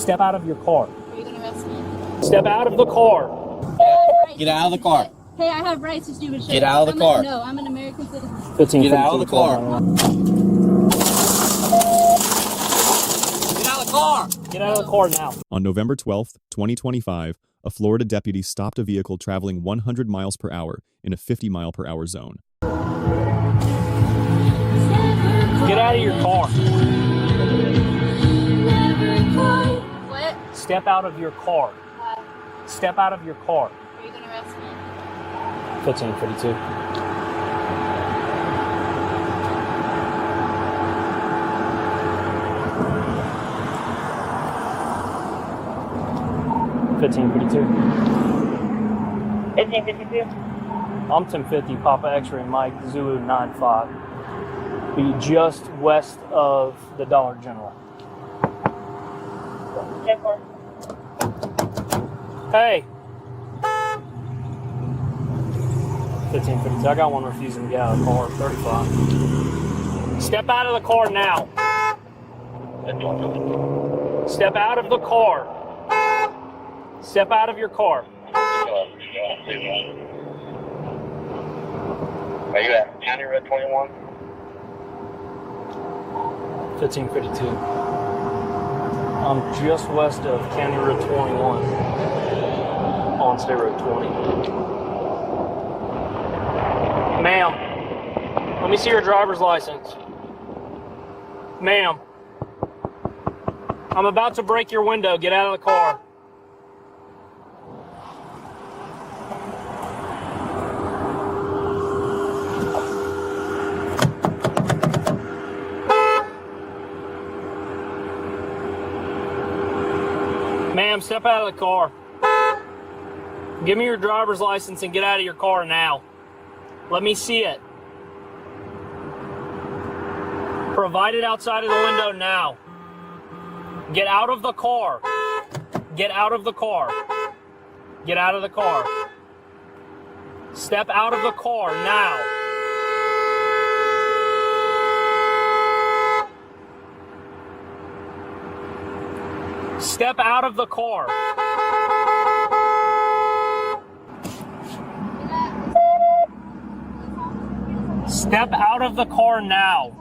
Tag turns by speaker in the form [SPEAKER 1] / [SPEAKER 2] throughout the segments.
[SPEAKER 1] Step out of your car.
[SPEAKER 2] Are you gonna arrest me?
[SPEAKER 1] Step out of the car.
[SPEAKER 3] Get out of the car.
[SPEAKER 2] Hey, I have rights to stupid shit.
[SPEAKER 3] Get out of the car.
[SPEAKER 2] No, I'm an American citizen.
[SPEAKER 1] 15,
[SPEAKER 3] Get out of the car.
[SPEAKER 1] Get
[SPEAKER 3] Get out of the car.
[SPEAKER 1] Get out of the car now.
[SPEAKER 4] On November 12th, 2025, a Florida deputy stopped a vehicle traveling 100 miles per hour in a 50-mile-per-hour zone.
[SPEAKER 1] Get out of your car.
[SPEAKER 2] What?
[SPEAKER 1] Step out of your car.
[SPEAKER 2] Why?
[SPEAKER 1] Step out of your car.
[SPEAKER 2] Are you gonna arrest me?
[SPEAKER 1] 1552. I'm 1050, Papa X-ray Mike, Zulu 95. Be just west of the Dollar General. Hey! 1552, I got one refusing to get out of the car, 35. Step out of the car now. Step out of the car. Step out of your car.
[SPEAKER 5] Are you at County Road 21?
[SPEAKER 1] 1552. I'm just west of County Road 21 on State Road 20. Ma'am, let me see your driver's license. Ma'am, I'm about to break your window. Get out of the car. Ma'am, step out of the car. Give me your driver's license and get out of your car now. Let me see it. Provide it outside of the window now. Get out of the car. Get out of the car. Get out of the car. Step out of the car now. Step out of the car. Step out of the car now.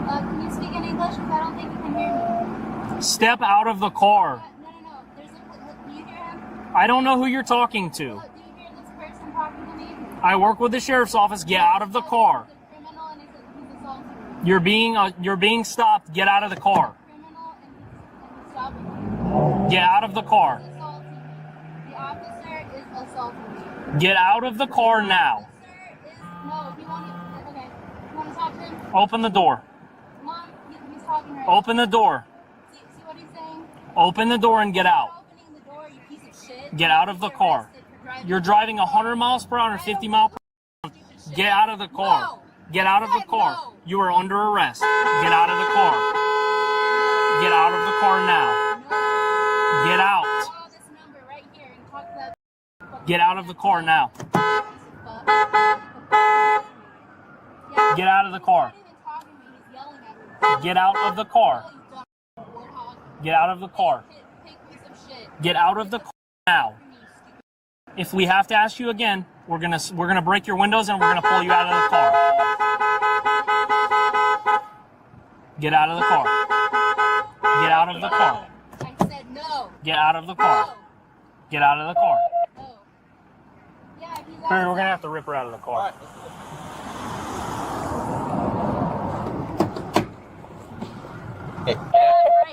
[SPEAKER 2] Can you speak in English? Because I don't think you can hear me.
[SPEAKER 1] Step out of the car.
[SPEAKER 2] No. Do you hear him?
[SPEAKER 1] I don't know who you're talking to.
[SPEAKER 2] Do you hear this person talking to me?
[SPEAKER 1] I work with the sheriff's office. Get out of the car.
[SPEAKER 2] He's a criminal and he's assaulting me.
[SPEAKER 1] You're being stopped. Get out of the car.
[SPEAKER 2] Criminal and he's stopping me.
[SPEAKER 1] Get out of the car.
[SPEAKER 2] He's assaulting me. The officer is assaulting me.
[SPEAKER 1] Get out of the car now.
[SPEAKER 2] No, if you want to, okay. You want to talk to him?
[SPEAKER 1] Open the door.
[SPEAKER 2] Mom, he's talking right
[SPEAKER 1] Open the door.
[SPEAKER 2] See what he's saying?
[SPEAKER 1] Open the door and get out.
[SPEAKER 2] Opening the door, you piece of shit.
[SPEAKER 1] Get out of the car. You're driving 100 miles per hour, 50 miles per hour. Get out of the car.
[SPEAKER 2] No.
[SPEAKER 1] Get out of the car.
[SPEAKER 2] No.
[SPEAKER 1] You are under arrest. Get out of the car. Get out of the car now. Get out.
[SPEAKER 2] Call this number right here and talk to that.
[SPEAKER 1] Get out of the car now.
[SPEAKER 2] Yeah.
[SPEAKER 1] Get out of the car.
[SPEAKER 2] He's not even talking to me. He's yelling at me.
[SPEAKER 1] Get out of the car.
[SPEAKER 2] Oh, you dumb warthog.
[SPEAKER 1] Get out of the car.
[SPEAKER 2] Pig piece of shit.
[SPEAKER 1] Get out of the car now. If we have to ask you again, we're gonna break your windows and we're gonna pull you out of the car. Get out of the car. Get out of the car.
[SPEAKER 2] I said no.
[SPEAKER 1] Get out of the car.
[SPEAKER 2] No.
[SPEAKER 1] Get out of the car.
[SPEAKER 2] No. Yeah, if he's
[SPEAKER 1] We're gonna have to rip her out of the car.
[SPEAKER 3] Hey,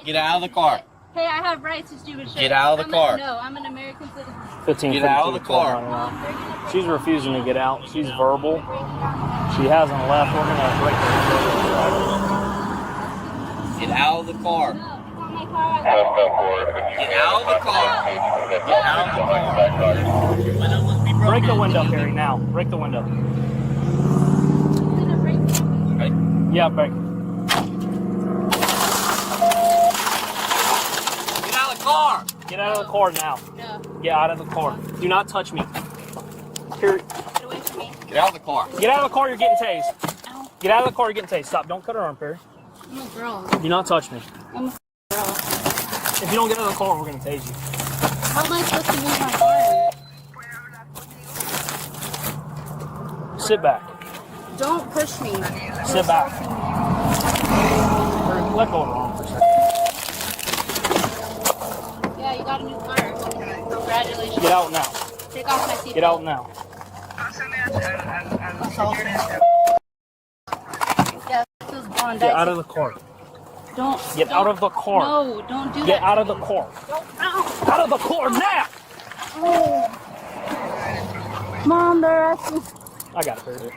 [SPEAKER 3] get out of the car.
[SPEAKER 2] Hey, I have rights to stupid shit.
[SPEAKER 3] Get out of the car.
[SPEAKER 2] No, I'm an American citizen.
[SPEAKER 1] 15.
[SPEAKER 3] Get out of the car.
[SPEAKER 1] She's refusing to get out. She's verbal. She hasn't left. We're gonna break her windows.
[SPEAKER 3] Get out of the car.
[SPEAKER 2] No, it's not my car.
[SPEAKER 3] Get out of the car. Get out of the car.
[SPEAKER 1] Break the window, Harry. Now. Break the window.
[SPEAKER 2] I'm gonna break it.
[SPEAKER 3] Right.
[SPEAKER 1] Yeah, break.
[SPEAKER 3] Get out of the car.
[SPEAKER 1] Get out of the car now.
[SPEAKER 2] No.
[SPEAKER 1] Get out of the car. Do not touch me. Here.
[SPEAKER 2] Get away from me.
[SPEAKER 3] Get out of the car.
[SPEAKER 1] Get out of the car. You're getting tased.
[SPEAKER 2] Ow.
[SPEAKER 1] Get out of the car. You're getting tased. Stop. Don't cut her arm, Perry.
[SPEAKER 2] I'm a girl.
[SPEAKER 1] Do not touch me.
[SPEAKER 2] I'm a girl.
[SPEAKER 1] If you don't get out of the car, we're gonna tase you.
[SPEAKER 2] How am I supposed to move my car?
[SPEAKER 1] Sit back.
[SPEAKER 2] Don't push me.
[SPEAKER 1] Sit back. Let go of the arm for a second.
[SPEAKER 2] Yeah, you got a new car. Congratulations.
[SPEAKER 1] Get out now.
[SPEAKER 2] Take off my seatbelt.
[SPEAKER 1] Get out now.
[SPEAKER 2] Yeah, this is blonde.
[SPEAKER 1] Get out of the car.
[SPEAKER 2] Don't.
[SPEAKER 1] Get out of the car.
[SPEAKER 2] No, don't do that.
[SPEAKER 1] Get out of the car.
[SPEAKER 2] Ow.
[SPEAKER 1] Out of the car now!
[SPEAKER 2] Oh. Mom, they're asking.
[SPEAKER 1] I got it.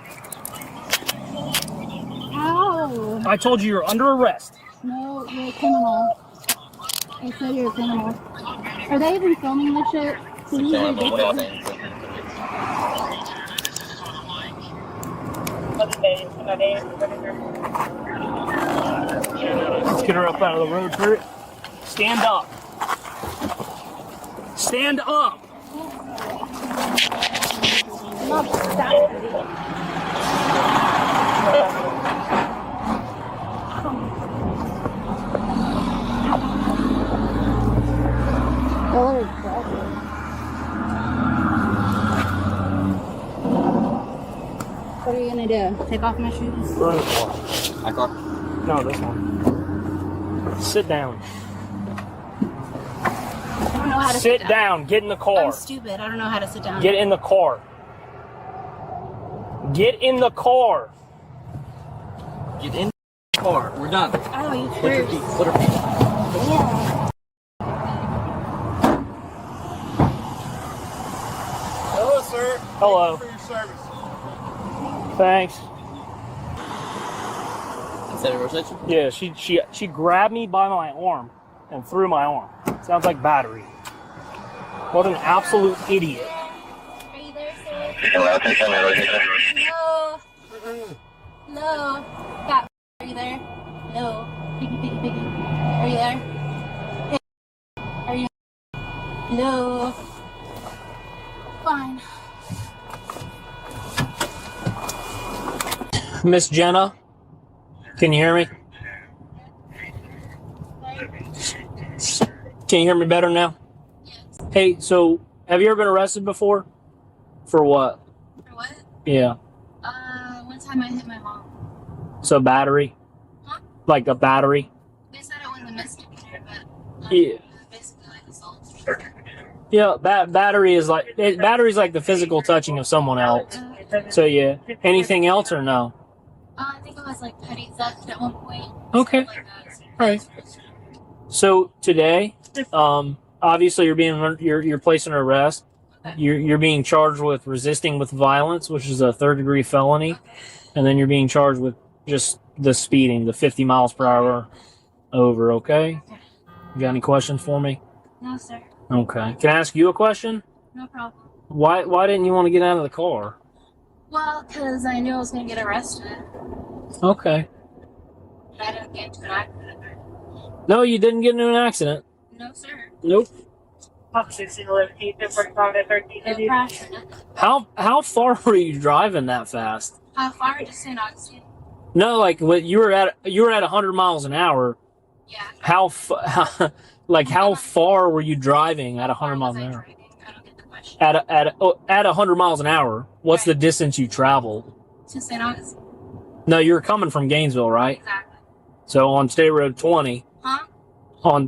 [SPEAKER 2] Ow.
[SPEAKER 1] I told you you're under arrest.
[SPEAKER 2] No, you're a criminal. I said you're a criminal. Are they even filming this shit? This is ridiculous.
[SPEAKER 1] Let's get her up out of the road, Kurt. Stand up. Stand up.
[SPEAKER 2] Mom, stop. What are you gonna do? Take off my shoes?
[SPEAKER 1] Run the car.
[SPEAKER 3] My car.
[SPEAKER 1] No, this one. Sit down.
[SPEAKER 2] I don't know how to
[SPEAKER 1] Sit down. Get in the car.
[SPEAKER 2] I'm stupid. I don't know how to sit down.
[SPEAKER 1] Get in the car. Get in the car.
[SPEAKER 3] Get in the car. We're done.
[SPEAKER 2] Oh, you
[SPEAKER 3] Put your feet. Put her feet.
[SPEAKER 2] Yeah.
[SPEAKER 6] Hello, sir.
[SPEAKER 1] Hello.
[SPEAKER 6] Thank you for your service.
[SPEAKER 1] Thanks.
[SPEAKER 3] Is that a reception?
[SPEAKER 1] Yeah, she grabbed me by my arm and threw my arm. Sounds like battery. What an absolute idiot.
[SPEAKER 2] Are you there, sir?
[SPEAKER 5] Hello, can you tell me what you said?
[SPEAKER 2] Hello. Hello. Fat. Are you there? Hello. Piggy, piggy, piggy. Are you there? Hey. Are you? Hello. Fine.
[SPEAKER 1] Miss Jenna, can you hear me? Can you hear me better now?
[SPEAKER 2] Yes.
[SPEAKER 1] Hey, so have you ever been arrested before? For what?
[SPEAKER 2] For what?
[SPEAKER 1] Yeah.
[SPEAKER 2] One time I hit my mom.
[SPEAKER 1] So battery?
[SPEAKER 2] Huh?
[SPEAKER 1] Like a battery?
[SPEAKER 2] They said it was a misdemeanor, but
[SPEAKER 1] Yeah.
[SPEAKER 2] basically like assault.
[SPEAKER 1] Yeah, battery's like the physical touching of someone else. So yeah. Anything else or no?
[SPEAKER 2] I think it was like petty theft at one point.
[SPEAKER 1] Okay.
[SPEAKER 2] Something like that.
[SPEAKER 1] All right. So today, obviously you're placed under arrest.
[SPEAKER 2] Okay.
[SPEAKER 1] You're being charged with resisting with violence, which is a third-degree felony, and then you're being charged with just the speeding, the 50 miles per hour over. Okay. You got any questions for me?
[SPEAKER 2] No, sir.
[SPEAKER 1] Okay. Can I ask you a question?
[SPEAKER 2] No problem.
[SPEAKER 1] Why didn't you want to get out of the car?
[SPEAKER 2] Well, because I knew I was going to get arrested.
[SPEAKER 1] Okay.
[SPEAKER 2] But I didn't get into an accident.
[SPEAKER 1] No, you didn't get into an accident.
[SPEAKER 2] No, sir.
[SPEAKER 1] Nope.
[SPEAKER 2] No crash or nothing.
[SPEAKER 1] How far were you driving that fast?
[SPEAKER 2] How far to St. Augustine?
[SPEAKER 1] No, like when you were at 100 miles an hour.
[SPEAKER 2] Yeah.
[SPEAKER 1] How far were you driving at 100 miles an hour?
[SPEAKER 2] I don't get the question.
[SPEAKER 1] At 100 miles an hour, what's the distance you traveled?
[SPEAKER 2] To St. Augustine.
[SPEAKER 1] No, you were coming from Gainesville, right?
[SPEAKER 2] Exactly.
[SPEAKER 1] So on State Road 20.
[SPEAKER 2] Huh?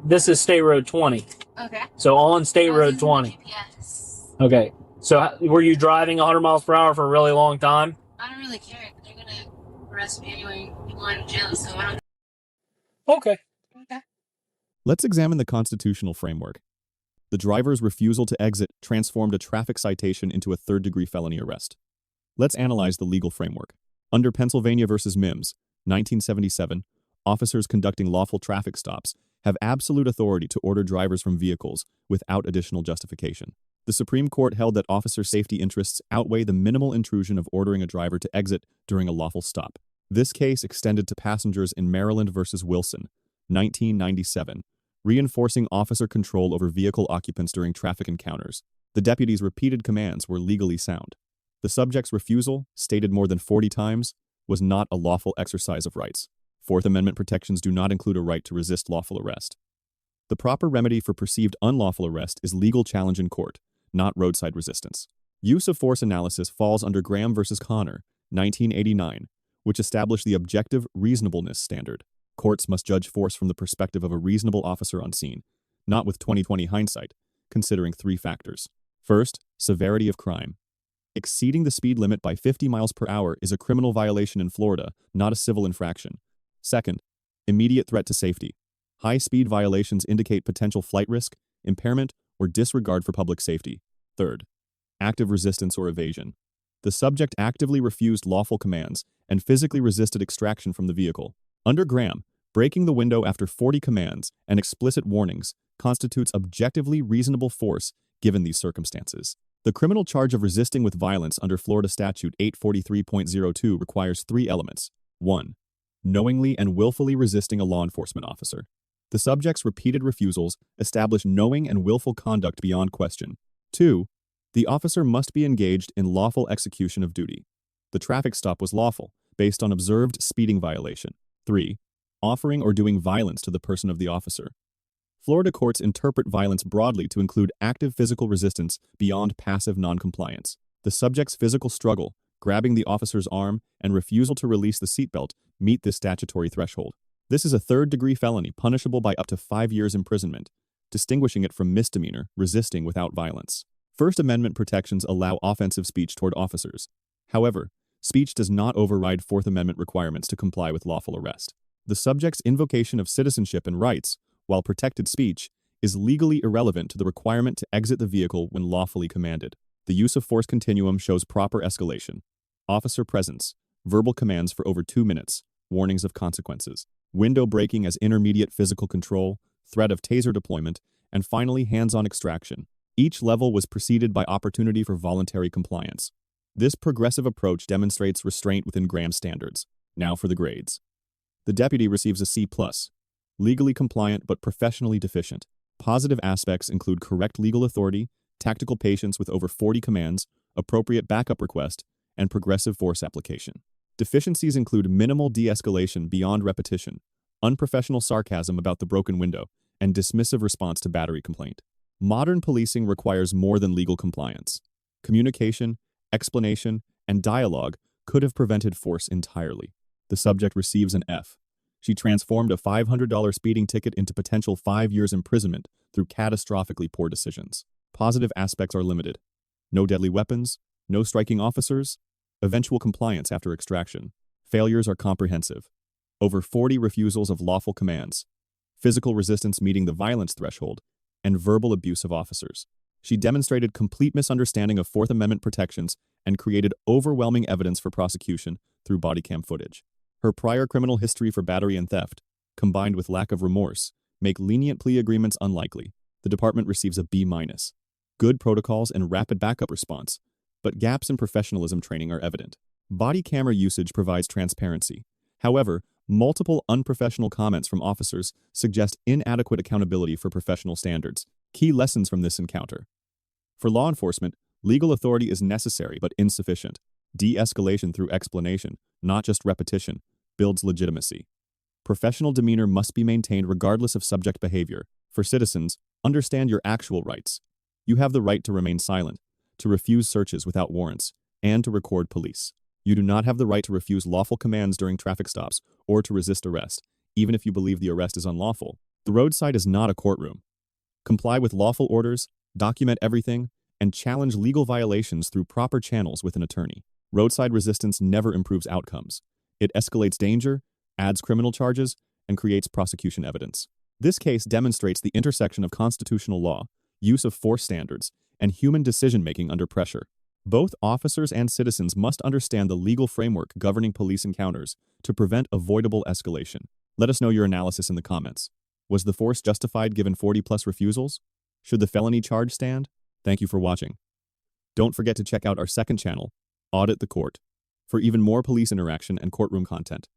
[SPEAKER 1] This is State Road 20.
[SPEAKER 2] Okay.
[SPEAKER 1] So on State
[SPEAKER 2] I was
[SPEAKER 1] Road
[SPEAKER 2] using
[SPEAKER 1] 20.
[SPEAKER 2] the GPS.
[SPEAKER 1] Okay. So were you driving 100 miles per hour for a really long time?
[SPEAKER 2] I don't really care. They're going to arrest me anyway. People in jail, so I don't.
[SPEAKER 1] Okay.
[SPEAKER 2] Okay.
[SPEAKER 4] Let's examine the constitutional framework. The driver's refusal to exit transformed a traffic citation into a third-degree felony arrest. Let's analyze the legal framework. Under Pennsylvania v. Mimms, 1977, officers conducting lawful traffic stops have absolute authority to order drivers from vehicles without additional justification. The Supreme Court held that officer safety interests outweigh the minimal intrusion of ordering a driver to exit during a lawful stop. This case extended to passengers in Maryland v. Wilson, 1997, reinforcing officer control over vehicle occupants during traffic encounters. The deputy's repeated commands were legally sound. The subject's refusal, stated more than 40 times, was not a lawful exercise of rights. Fourth Amendment protections do not include a right to resist lawful arrest. The proper remedy for perceived unlawful arrest is legal challenge in court, not roadside resistance. Use of force analysis falls under Graham v. Connor, 1989, which established the objective reasonableness standard. Courts must judge force from the perspective of a reasonable officer on scene, not with 20/20 hindsight, considering three factors. First, severity of crime. Exceeding the speed limit by 50 miles per hour is a criminal violation in Florida, not a civil infraction. Second, immediate threat to safety. High-speed violations indicate potential flight risk, impairment, or disregard for public safety. Third, active resistance or evasion. The subject actively refused lawful commands and physically resisted extraction from the vehicle. Under Graham, breaking the window after 40 commands and explicit warnings constitutes objectively reasonable force given these circumstances. The criminal charge of resisting with violence under Florida Statute 843.02 requires three elements. 1. Knowingly and willfully resisting a law enforcement officer. The subject's repeated refusals establish knowing and willful conduct beyond question. 2. The officer must be engaged in lawful execution of duty. The traffic stop was lawful, based on observed speeding violation. 3. Offering or doing violence to the person of the officer. Florida courts interpret violence broadly to include active physical resistance beyond passive noncompliance. The subject's physical struggle, grabbing the officer's arm, and refusal to release the seatbelt meet this statutory threshold. This is a third-degree felony punishable by up to 5 years imprisonment, distinguishing it from misdemeanor, resisting without violence. First Amendment protections allow offensive speech toward officers. However, speech does not override Fourth Amendment requirements to comply with lawful arrest. The subject's invocation of citizenship and rights, while protected speech, is legally irrelevant to the requirement to exit the vehicle when lawfully commanded. The use of force continuum shows proper escalation. Officer presence, verbal commands for over 2 minutes, warnings of consequences, window breaking as intermediate physical control, threat of taser deployment, and finally hands-on extraction. Each level was preceded by opportunity for voluntary compliance. This progressive approach demonstrates restraint within Graham standards. Now for the grades. The deputy receives a C+, legally compliant but professionally deficient. Positive aspects include correct legal authority, tactical patience with over 40 commands, appropriate backup request, and progressive force application. Deficiencies include minimal de-escalation beyond repetition, unprofessional sarcasm about the broken window, and dismissive response to battery complaint. Modern policing requires more than legal compliance. Communication, explanation, and dialogue could have prevented force entirely. The subject receives an F. She transformed a $500 speeding ticket into potential 5 years imprisonment through catastrophically poor decisions. Positive aspects are limited. No deadly weapons, no striking officers, eventual compliance after extraction. Failures are comprehensive. Over 40 refusals of lawful commands, physical resistance meeting the violence threshold, and verbal abuse of officers. She demonstrated complete misunderstanding of Fourth Amendment protections and created overwhelming evidence for prosecution through body cam footage. Her prior criminal history for battery and theft, combined with lack of remorse, make lenient plea agreements unlikely. The department receives a B-. Good protocols and rapid backup response, but gaps in professionalism training are evident. Body camera usage provides transparency. However, multiple unprofessional comments from officers suggest inadequate accountability for professional standards. Key lessons from this encounter. For law enforcement, legal authority is necessary but insufficient. De-escalation through explanation, not just repetition, builds legitimacy. Professional demeanor must be maintained regardless of subject behavior. For citizens, understand your actual rights. You have the right to remain silent, to refuse searches without warrants, and to record police. You do not have the right to refuse lawful commands during traffic stops or to resist arrest, even if you believe the arrest is unlawful. The roadside is not a courtroom. Comply with lawful orders, document everything, and challenge legal violations through proper channels with an attorney. Roadside resistance never improves outcomes. It escalates danger, adds criminal charges, and creates prosecution evidence. This case demonstrates the intersection of constitutional law, use of force standards, and human decision-making under pressure. Both officers and citizens must understand the legal framework governing police encounters to prevent avoidable escalation. Let us know your analysis in the comments. Was the force justified given 40+ refusals? Should the felony charge stand? Thank you for watching. Don't forget to check out our second channel, Audit the Court, for even more police interaction and courtroom content.